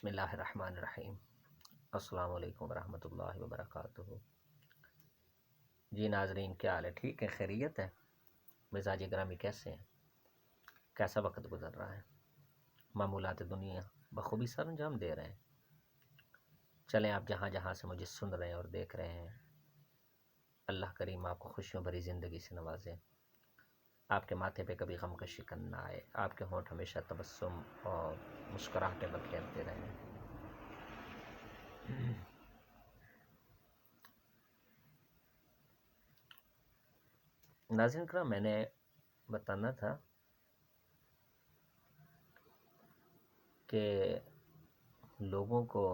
بسم اللہ الرحمن الرحیم۔ السلام علیکم ورحمۃ اللہ وبرکاتہ۔ جی ناظرین، کیا حال ہے؟ ٹھیک ہے؟ خیریت ہے؟ مزاج گرامی کیسے ہیں؟ کیسا وقت گزر رہا ہے؟ معمولات دنیا بخوبی سر انجام دے رہے ہیں؟ چلیں، آپ جہاں جہاں سے مجھے سن رہے ہیں اور دیکھ رہے ہیں، اللہ کریم آپ کو خوشیوں بھری زندگی سے نوازے، آپ کے ماتھے پہ کبھی غم کا شکن نہ آئے، آپ کے ہونٹ ہمیشہ تبسم اور مسکراہٹیں بکھیرتے رہیں۔ ناظرین کرام، میں نے بتانا تھا کہ لوگوں کو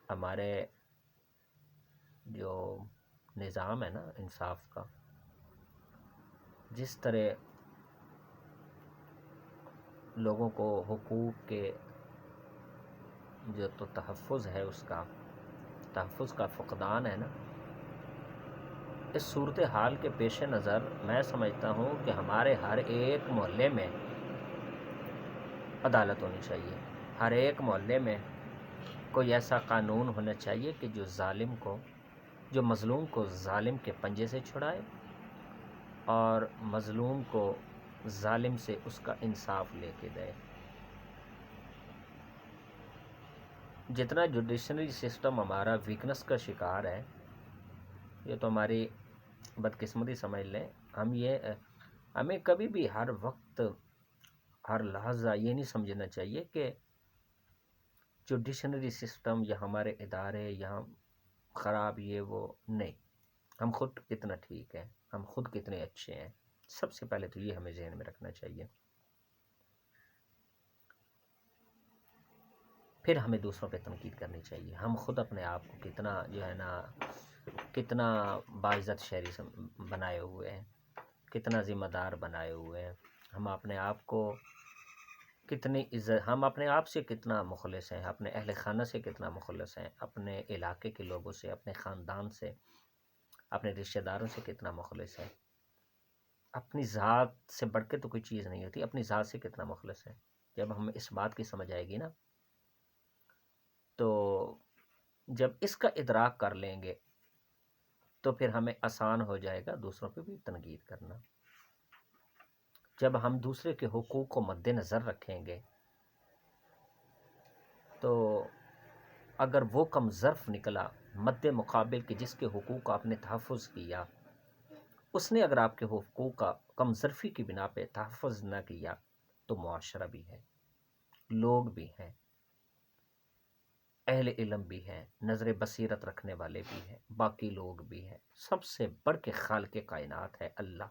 ہمارے جو نظام ہے نا انصاف کا، جس طرح لوگوں کو حقوق کے جو تو تحفظ ہے، اس کا تحفظ کا فقدان ہے نا، اس صورتحال کے پیش نظر میں سمجھتا ہوں کہ ہمارے ہر ایک محلے میں عدالت ہونی چاہیے۔ ہر ایک محلے میں کوئی ایسا قانون ہونا چاہیے کہ جو مظلوم کو ظالم کے پنجے سے چھڑائے اور مظلوم کو ظالم سے اس کا انصاف لے کے دے۔ جتنا جوڈیشنری سسٹم ہمارا ویکنس کا شکار ہے، یہ تو ہماری بدقسمتی سمجھ لیں۔ ہمیں کبھی بھی ہر وقت ہر لحظہ یہ نہیں سمجھنا چاہیے کہ جوڈیشنری سسٹم یا ہمارے ادارے یہاں خراب، یہ وہ نہیں۔ ہم خود کتنا ٹھیک ہیں، ہم خود کتنے اچھے ہیں، سب سے پہلے تو یہ ہمیں ذہن میں رکھنا چاہیے۔ پھر ہمیں دوسروں پہ تنقید کرنی چاہیے۔ ہم خود اپنے آپ کو کتنا جو ہے نا کتنا باعزت شہری بنائے ہوئے ہیں، کتنا ذمہ دار بنائے ہوئے ہیں، ہم اپنے آپ کو کتنی عزت، ہم اپنے آپ سے کتنا مخلص ہیں، اپنے اہل خانہ سے کتنا مخلص ہیں، اپنے علاقے کے لوگوں سے، اپنے خاندان سے، اپنے رشتہ داروں سے کتنا مخلص ہے۔ اپنی ذات سے بڑھ کے تو کوئی چیز نہیں ہوتی، اپنی ذات سے کتنا مخلص ہے۔ جب ہمیں اس بات کی سمجھ آئے گی نا، تو جب اس کا ادراک کر لیں گے تو پھر ہمیں آسان ہو جائے گا دوسروں پہ بھی تنقید کرنا۔ جب ہم دوسرے کے حقوق کو مد نظر رکھیں گے تو اگر وہ کم ظرف نکلا مد مقابل کہ جس کے حقوق کا آپ نے تحفظ کیا، اس نے اگر آپ کے حقوق کا کم ظرفی کی بنا پہ تحفظ نہ کیا، تو معاشرہ بھی ہے، لوگ بھی ہیں، اہل علم بھی ہیں، نظر بصیرت رکھنے والے بھی ہیں، باقی لوگ بھی ہیں۔ سب سے بڑھ کے خالق کائنات ہے اللہ۔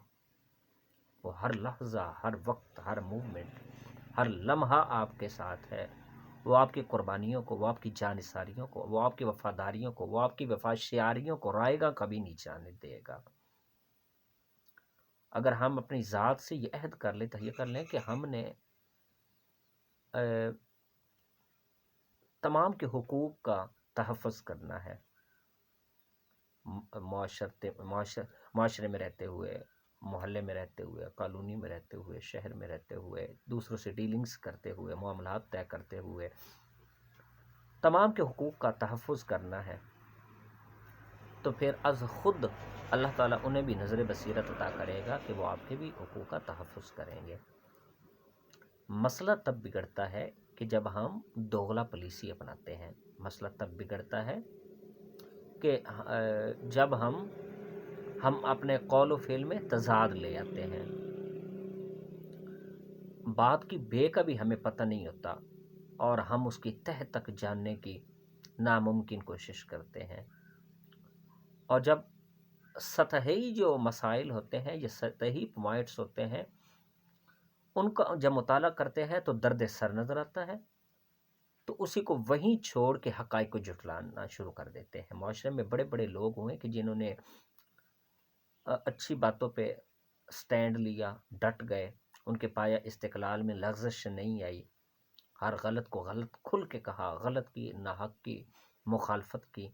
وہ ہر لحظہ، ہر وقت، ہر موومنٹ، ہر لمحہ آپ کے ساتھ ہے۔ وہ آپ کی قربانیوں کو، وہ آپ کی جانثاریوں کو، وہ آپ کی وفاداریوں کو، وہ آپ کی وفاشیاریوں کو رائے گا کبھی نہیں جانے دے گا۔ اگر ہم اپنی ذات سے یہ عہد کر لیں، تہیہ کر لیں کہ ہم نے تمام کے حقوق کا تحفظ کرنا ہے، معاشرے میں رہتے ہوئے، محلے میں رہتے ہوئے، کالونی میں رہتے ہوئے، شہر میں رہتے ہوئے، دوسروں سے ڈیلنگز کرتے ہوئے، معاملات طے کرتے ہوئے تمام کے حقوق کا تحفظ کرنا ہے، تو پھر از خود اللہ تعالیٰ انہیں بھی نظر بصیرت عطا کرے گا کہ وہ آپ کے بھی حقوق کا تحفظ کریں گے۔ مسئلہ تب بگڑتا ہے کہ جب ہم دوغلا پالیسی اپناتے ہیں۔ مسئلہ تب بگڑتا ہے کہ جب ہم اپنے قول و فعل میں تضاد لے آتے ہیں، بات کی بے کا بھی ہمیں پتہ نہیں ہوتا اور ہم اس کی تہ تک جاننے کی ناممکن کوشش کرتے ہیں، اور جب سطحی جو مسائل ہوتے ہیں، یہ سطحی پوائنٹس ہوتے ہیں، ان کا جب مطالعہ کرتے ہیں تو درد سر نظر آتا ہے، تو اسی کو وہیں چھوڑ کے حقائق کو جھٹلانا شروع کر دیتے ہیں۔ معاشرے میں بڑے بڑے لوگ ہوئے کہ جنہوں نے اچھی باتوں پہ سٹینڈ لیا، ڈٹ گئے، ان کے پایا استقلال میں لغزش نہیں آئی، ہر غلط کو غلط کھل کے کہا، غلط کی، ناحق کی مخالفت کی،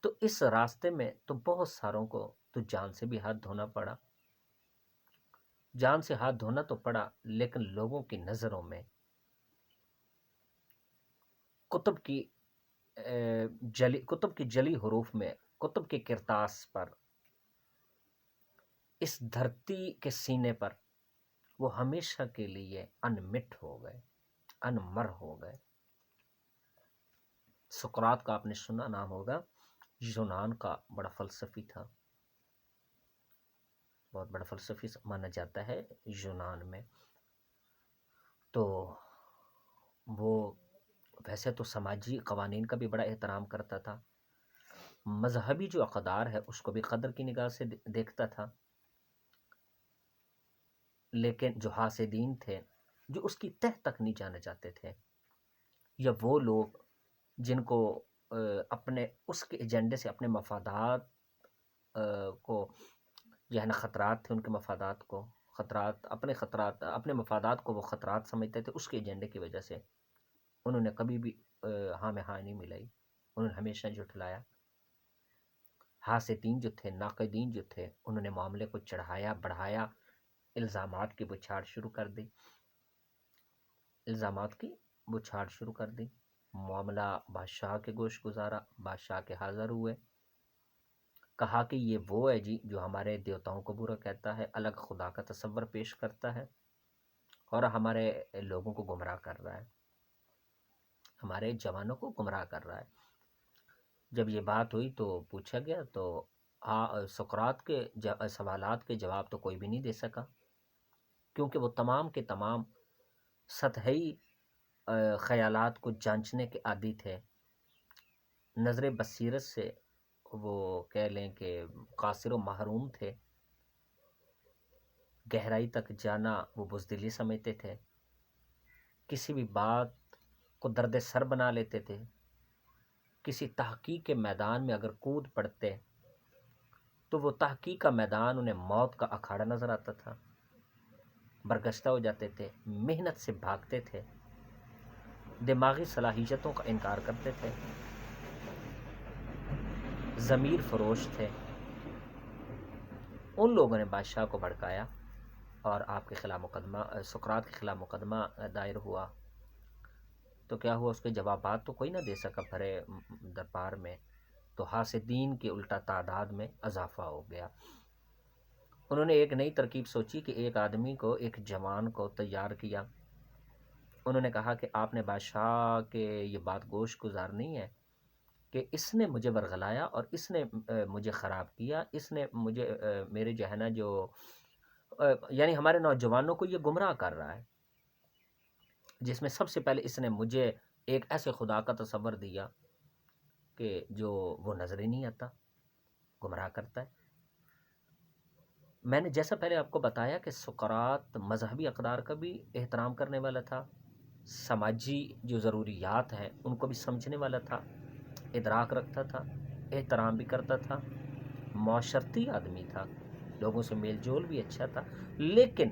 تو اس راستے میں تو بہت ساروں کو تو جان سے بھی ہاتھ دھونا پڑا، جان سے ہاتھ دھونا تو پڑا، لیکن لوگوں کی نظروں میں کتب کی کتب کی جلی حروف میں، کتب کے کرتاس پر، اس دھرتی کے سینے پر وہ ہمیشہ کے لیے انمٹ ہو گئے، انمر ہو گئے۔ سقراط کا آپ نے سنا نام ہوگا، یونان کا بڑا فلسفی تھا، بہت بڑا فلسفی مانا جاتا ہے یونان میں۔ تو وہ ویسے تو سماجی قوانین کا بھی بڑا احترام کرتا تھا، مذہبی جو اقدار ہے اس کو بھی قدر کی نگاہ سے دیکھتا تھا، لیکن جو حاسدین تھے، جو اس کی تہ تک نہیں جانا چاہتے تھے، یا وہ لوگ جن کو اپنے اس کے ایجنڈے سے اپنے مفادات کو جو ہے نا خطرات تھے، ان کے مفادات کو اپنے مفادات کو وہ خطرات سمجھتے تھے، اس کے ایجنڈے کی وجہ سے انہوں نے کبھی بھی ہاں میں ہاں نہیں ملائی، انہوں نے ہمیشہ جھٹلایا۔ حاسدین جو تھے، ناقدین جو تھے، انہوں نے معاملے کو چڑھایا بڑھایا، الزامات کی بچھاڑ شروع کر دی، معاملہ بادشاہ کے گوش گزارا، بادشاہ کے حاضر ہوئے، کہا کہ یہ وہ ہے جی جو ہمارے دیوتاؤں کو برا کہتا ہے، الگ خدا کا تصور پیش کرتا ہے اور ہمارے لوگوں کو گمراہ کر رہا ہے، ہمارے جوانوں کو گمراہ کر رہا ہے۔ جب یہ بات ہوئی تو پوچھا گیا تو سقراط کے سوالات کے جواب تو کوئی بھی نہیں دے سکا، کیونکہ وہ تمام کے تمام سطحی خیالات کو جانچنے کے عادی تھے، نظر بصیرت سے وہ کہہ لیں کہ قاصر و محروم تھے، گہرائی تک جانا وہ بزدلی سمجھتے تھے، کسی بھی بات کو درد سر بنا لیتے تھے، کسی تحقیق کے میدان میں اگر کود پڑتے تو وہ تحقیق کا میدان انہیں موت کا اکھاڑا نظر آتا تھا، برگشتہ ہو جاتے تھے، محنت سے بھاگتے تھے، دماغی صلاحیتوں کا انکار کرتے تھے، ضمیر فروش تھے۔ ان لوگوں نے بادشاہ کو بھڑکایا اور آپ کے خلاف مقدمہ، سقراط کے خلاف مقدمہ دائر ہوا۔ تو کیا ہوا، اس کے جوابات تو کوئی نہ دے سکا بھرے دربار میں، تو حاسدین کی الٹا تعداد میں اضافہ ہو گیا۔ انہوں نے ایک نئی ترکیب سوچی کہ ایک آدمی کو، ایک جوان کو تیار کیا۔ انہوں نے کہا کہ آپ نے بادشاہ کے یہ بات گوش گزارنی ہے کہ اس نے مجھے ورغلایا اور اس نے مجھے خراب کیا، اس نے مجھے میرے جو ہے نا جو یعنی ہمارے نوجوانوں کو یہ گمراہ کر رہا ہے، جس میں سب سے پہلے اس نے مجھے ایک ایسے خدا کا تصور دیا کہ جو وہ نظر ہی نہیں آتا، گمراہ کرتا ہے۔ میں نے جیسا پہلے آپ کو بتایا کہ سقراط مذہبی اقدار کا بھی احترام کرنے والا تھا، سماجی جو ضروریات ہیں ان کو بھی سمجھنے والا تھا، ادراک رکھتا تھا، احترام بھی کرتا تھا، معاشرتی آدمی تھا، لوگوں سے میل جول بھی اچھا تھا، لیکن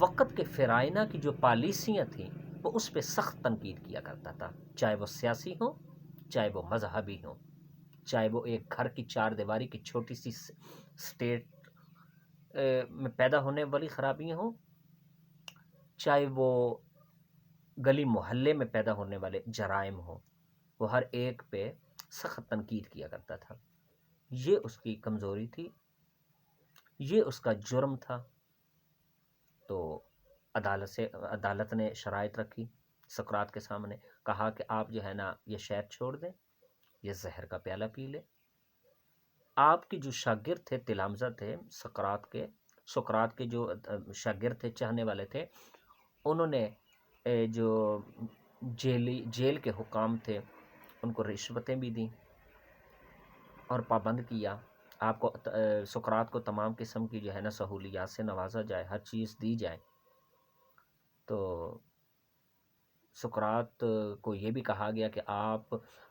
وقت کے فرائض کی جو پالیسیاں تھیں وہ اس پہ سخت تنقید کیا کرتا تھا، چاہے وہ سیاسی ہوں، چاہے وہ مذہبی ہوں، چاہے وہ ایک گھر کی چار دیواری کی چھوٹی سی سٹیٹ میں پیدا ہونے والی خرابیاں ہوں، چاہے وہ گلی محلے میں پیدا ہونے والے جرائم ہوں، وہ ہر ایک پہ سخت تنقید کیا کرتا تھا۔ یہ اس کی کمزوری تھی، یہ اس کا جرم تھا۔ تو عدالت نے شرائط رکھی سقراط کے سامنے، کہا کہ آپ جو ہے نا یہ شہر چھوڑ دیں، یہ زہر کا پیالہ پی لیں۔ آپ کے جو شاگرد تھے، تلامذہ تھے سقراط کے جو شاگرد تھے، چاہنے والے تھے، انہوں نے جو جیل کے حکام تھے ان کو رشوتیں بھی دیں اور پابند کیا، آپ کو سقراط کو تمام قسم کی جو ہے نا سہولیات سے نوازا جائے، ہر چیز دی جائے۔ تو سقراط کو یہ بھی کہا گیا کہ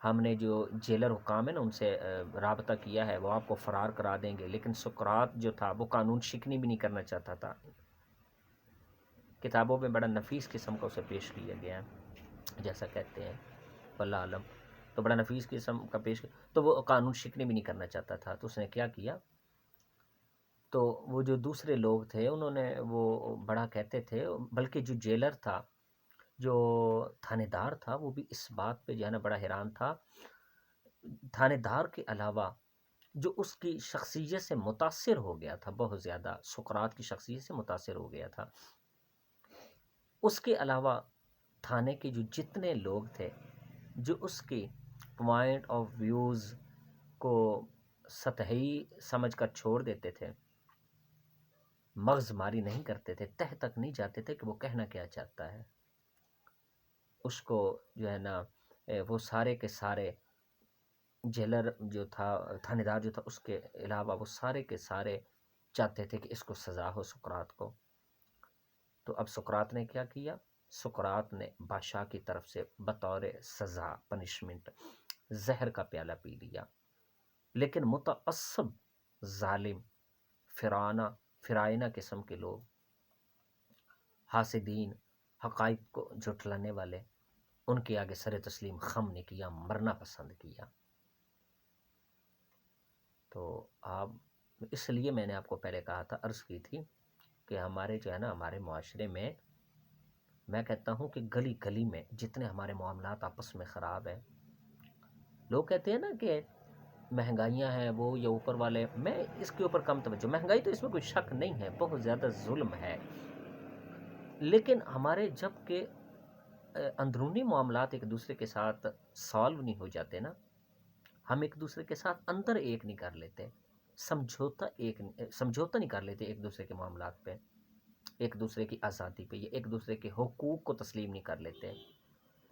ہم نے جو جیلر حکام ہیں نا ان سے رابطہ کیا ہے، وہ آپ کو فرار کرا دیں گے، لیکن سقراط جو تھا وہ قانون شکنی بھی نہیں کرنا چاہتا تھا۔ کتابوں میں بڑا نفیس قسم کا اسے پیش کیا گیا ہے، جیسا کہتے ہیں، واللہ عالم، تو بڑا نفیس قسم کا تو وہ قانون شکنی بھی نہیں کرنا چاہتا تھا۔ تو اس نے کیا کیا، تو وہ جو دوسرے لوگ تھے انہوں نے وہ بڑا کہتے تھے، بلکہ جو جیلر تھا جو تھانے دار تھا وہ بھی اس بات پہ جو ہے نا بڑا حیران تھا. تھانے دار کے علاوہ جو اس کی شخصیت سے متاثر ہو گیا تھا، بہت زیادہ سقراط کی شخصیت سے متاثر ہو گیا تھا، اس کے علاوہ تھانے کے جو جتنے لوگ تھے جو اس کی پوائنٹ آف ویوز کو سطحی سمجھ کر چھوڑ دیتے تھے، مغز ماری نہیں کرتے تھے، تہ تک نہیں جاتے تھے کہ وہ کہنا کیا چاہتا ہے، اس کو جو ہے نا وہ سارے کے سارے جیلر جو تھا، تھانے دار جو تھا، اس کے علاوہ وہ سارے کے سارے چاہتے تھے کہ اس کو سزا ہو سقراط کو. تو اب سقراط نے کیا کیا؟ سقراط نے بادشاہ کی طرف سے بطور سزا پنشمنٹ زہر کا پیالہ پی لیا. لیکن متعصب ظالم فرائنہ قسم کے لوگ، حاسدین، حقائق کو جھٹلانے والے، ان کے آگے سر تسلیم خم نے کیا، مرنا پسند کیا. تو آپ اس لیے میں نے آپ کو پہلے کہا تھا، عرض کی تھی کہ ہمارے جو ہے نا ہمارے معاشرے میں، میں کہتا ہوں کہ گلی گلی میں جتنے ہمارے معاملات آپس میں خراب ہیں، لوگ کہتے ہیں نا کہ مہنگائیاں ہیں وہ یا اوپر والے، میں اس کے اوپر کم توجہ، مہنگائی تو اس میں کوئی شک نہیں ہے، بہت زیادہ ظلم ہے، لیکن ہمارے جب کہ اندرونی معاملات ایک دوسرے کے ساتھ سالو نہیں ہو جاتے نا، ہم ایک دوسرے کے ساتھ اندر ایک نہیں کر لیتے، سمجھوتا نہیں کر لیتے ایک دوسرے کے معاملات پہ، ایک دوسرے کی آزادی پہ، یا ایک دوسرے کے حقوق کو تسلیم نہیں کر لیتے،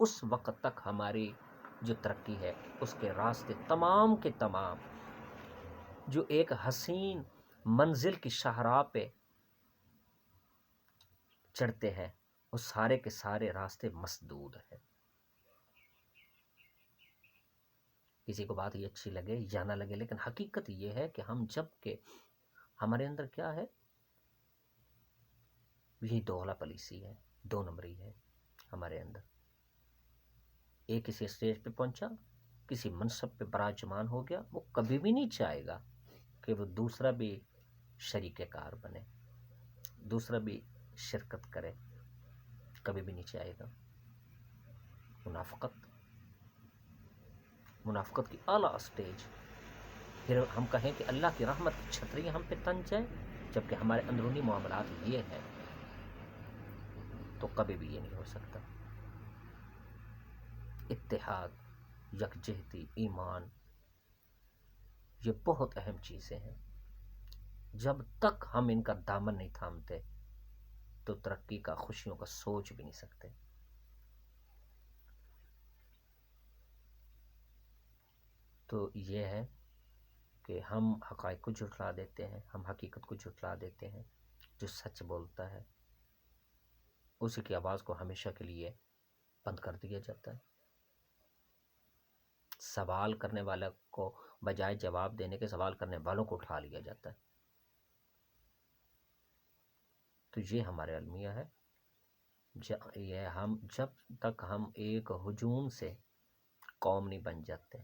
اس وقت تک ہماری جو ترقی ہے اس کے راستے تمام کے تمام جو ایک حسین منزل کی شاہراہ پہ چڑھتے ہیں، وہ سارے کے سارے راستے مسدود ہیں. کسی کو بات یہ اچھی لگے یا نہ لگے، لیکن حقیقت یہ ہے کہ ہم جب کہ ہمارے اندر کیا ہے، یہی دوغلا پالیسی ہے، دو نمبری ہے ہمارے اندر. ایک کسی اسٹیج پہ پہنچا، کسی منصب پہ براجمان ہو گیا، وہ کبھی بھی نہیں چاہے گا کہ وہ دوسرا بھی شریک کار بنے، دوسرا بھی شرکت کرے، کبھی بھی نہیں چاہے گا. منافقت کی اعلیٰ اسٹیج. پھر ہم کہیں کہ اللہ کی رحمت کی چھتری ہم پہ تن جائے، جبکہ ہمارے اندرونی معاملات یہ ہیں، تو کبھی بھی یہ نہیں ہو سکتا. اتحاد، یکجہتی، ایمان، یہ بہت اہم چیزیں ہیں. جب تک ہم ان کا دامن نہیں تھامتے تو ترقی کا، خوشیوں کا سوچ بھی نہیں سکتے. تو یہ ہے کہ ہم حقائق کو جھٹلا دیتے ہیں، ہم حقیقت کو جھٹلا دیتے ہیں. جو سچ بولتا ہے اسی کی آواز کو ہمیشہ کے لیے بند کر دیا جاتا ہے. سوال کرنے والا کو بجائے جواب دینے کے سوال کرنے والوں کو اٹھا لیا جاتا ہے. تو یہ ہمارے المیہ ہے. یہ ہم جب تک ہم ایک ہجوم سے قوم نہیں بن جاتے،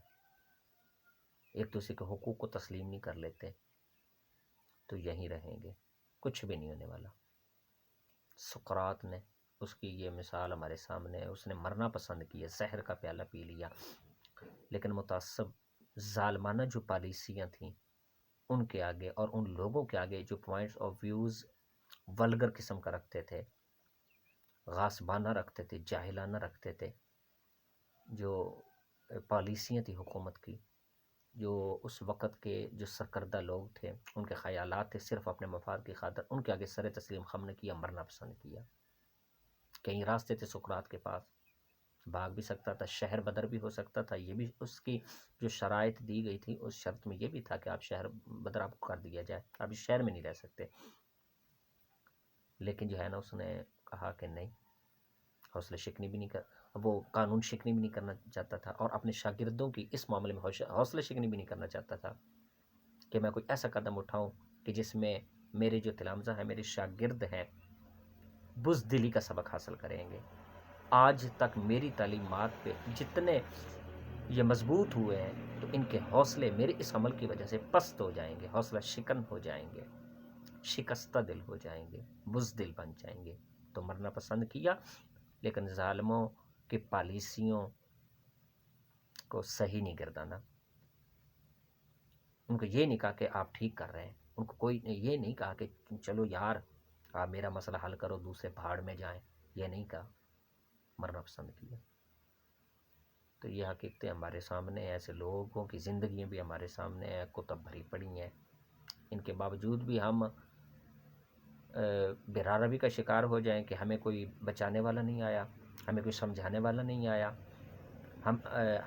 ایک دوسرے کے حقوق کو تسلیم نہیں کر لیتے، تو یہیں رہیں گے، کچھ بھی نہیں ہونے والا. سقراط نے، اس کی یہ مثال ہمارے سامنے ہے، اس نے مرنا پسند کیا، زہر کا پیالہ پی لیا، لیکن متعصب ظالمانہ جو پالیسیاں تھیں ان کے آگے اور ان لوگوں کے آگے جو پوائنٹس آف ویوز ولگر قسم کا رکھتے تھے، غاصبانہ رکھتے تھے، جاہلانہ رکھتے تھے، جو پالیسیاں تھی حکومت کی، جو اس وقت کے جو سرکردہ لوگ تھے ان کے خیالات تھے صرف اپنے مفاد کی خاطر، ان کے آگے سر تسلیم خم نے کیا، مرنا پسند کیا. کئی راستے تھے سقراط کے پاس، بھاگ بھی سکتا تھا، شہر بدر بھی ہو سکتا تھا، یہ بھی اس کی جو شرائط دی گئی تھی اس شرط میں یہ بھی تھا کہ آپ شہر بدر آپ کو کر دیا جائے، آپ اس شہر میں نہیں رہ سکتے. لیکن جو ہے نا اس نے کہا کہ نہیں، حوصلہ شکنی بھی نہیں وہ قانون شکنی بھی نہیں کرنا چاہتا تھا، اور اپنے شاگردوں کی اس معاملے میں حوصلہ شکنی بھی نہیں کرنا چاہتا تھا کہ میں کوئی ایسا قدم اٹھاؤں کہ جس میں میرے جو تلامذہ ہیں، میرے شاگرد ہیں، بزدلی کا سبق حاصل کریں گے. آج تک میری تعلیمات پہ جتنے یہ مضبوط ہوئے ہیں تو ان کے حوصلے میرے اس عمل کی وجہ سے پست ہو جائیں گے، حوصلہ شکن ہو جائیں گے، شکستہ دل ہو جائیں گے، بزدل بن جائیں گے. تو مرنا پسند کیا، لیکن ظالموں کی پالیسیوں کو صحیح نہیں گردانا. ان کو یہ نہیں کہا کہ آپ ٹھیک کر رہے ہیں، ان کو کوئی یہ نہیں کہا کہ چلو یار آپ میرا مسئلہ حل کرو، دوسرے پہاڑ میں جائیں، یہ نہیں کہا، مرنا پسند کیا. تو یہ حقیقتیں ہمارے سامنے ہیں، ایسے لوگوں کی زندگیاں بھی ہمارے سامنے ہیں، کتب بھری پڑی ہیں. ان کے باوجود بھی ہم بے روی کا شکار ہو جائیں کہ ہمیں کوئی بچانے والا نہیں آیا، ہمیں کوئی سمجھانے والا نہیں آیا،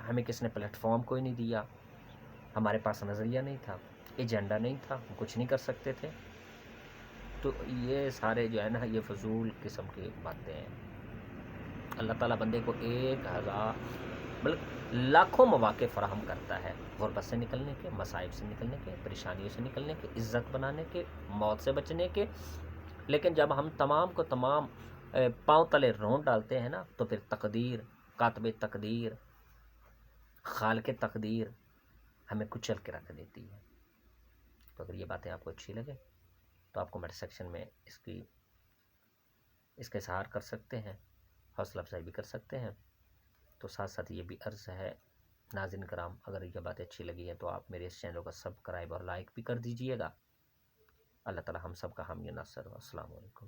ہمیں کس نے پلیٹ فارم کوئی نہیں دیا، ہمارے پاس نظریہ نہیں تھا، ایجنڈا نہیں تھا، ہم کچھ نہیں کر سکتے تھے. تو یہ سارے جو ہے نا یہ فضول قسم کی باتیں ہیں. اللہ تعالیٰ بندے کو 1000 بلکہ لاکھوں مواقع فراہم کرتا ہے غربت سے نکلنے کے، مصائب سے نکلنے کے، پریشانیوں سے نکلنے کے، عزت بنانے کے، موت سے بچنے کے. لیکن جب ہم تمام کو تمام پاؤں تلے رونٹ ڈالتے ہیں نا، تو پھر تقدیر، کاتب تقدیر، خالق تقدیر ہمیں کچل کے رکھ دیتی ہے. تو اگر یہ باتیں آپ کو اچھی لگے تو آپ کومنٹ سیکشن میں اس کا اظہار کر سکتے ہیں، حوصلہ افزائی بھی کر سکتے ہیں. تو ساتھ ساتھ یہ بھی عرض ہے ناظرین کرام، اگر یہ باتیں اچھی لگی ہیں تو آپ میرے اس چینل کو سبسکرائب اور لائک بھی کر دیجئے گا. اللہ تعالی ہم سب کا حامی و ناصر ہو. السلام علیکم.